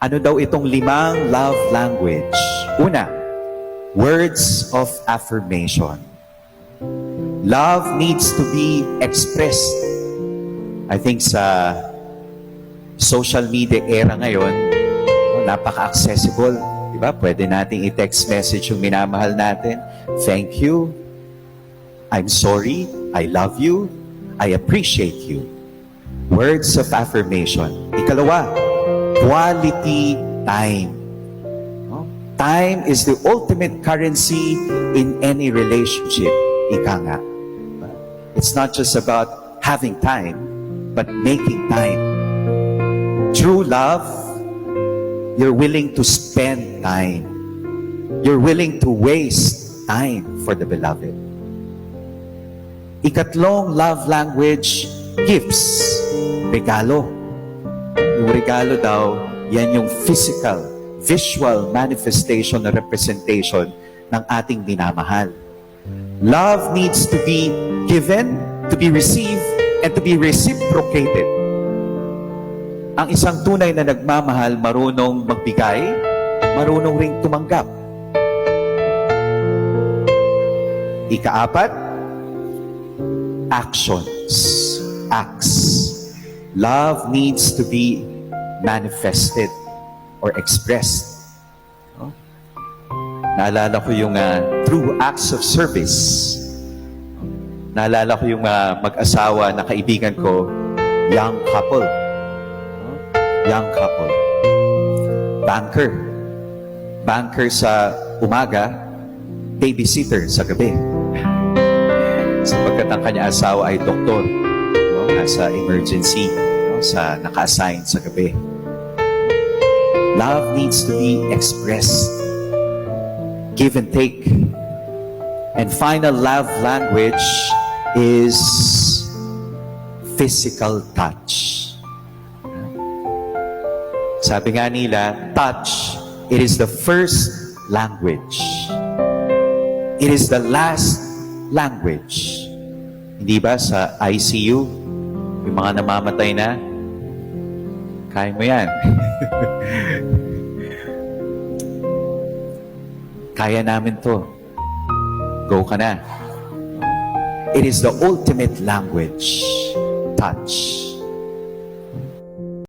Ano daw itong 5 love language? Una, words of affirmation. Love needs to be expressed. I think sa social media era ngayon, napaka-accessible. Diba? Pwede nating i-text message yung minamahal natin. Thank you. I'm sorry. I love you. I appreciate you. Words of affirmation. Ikalawa, quality time. No? Time is the ultimate currency in any relationship. Ika nga. It's not just about having time, but making time. True love, you're willing to spend time. You're willing to waste time for the beloved. Ikatlong love language, gifts. Regalo. Yung regalo daw, yan yung physical, visual manifestation na representation ng ating minamahal. Love needs to be given, to be received, and to be reciprocated. Ang isang tunay na nagmamahal, marunong magbigay, marunong ring tumanggap. Ika-4, actions, acts. Love needs to be manifested or expressed. No? Naalala ko yung through acts of service. Naalala ko yung mag-asawa na kaibigan ko, young couple. Young couple. Banker. Banker sa umaga, babysitter sa gabi. Sapagkat ang kanya asawa ay doktor. No? Nasa emergency. No? Sa naka-assign sa gabi. Love needs to be expressed. Give and take. And final love language is physical touch. Sabi nga nila, touch, it is the first language. It is the last language. Hindi ba sa ICU, yung mga namamatay na, kaya mo yan. Kaya namin to. Go ka na. It is the ultimate language, touch.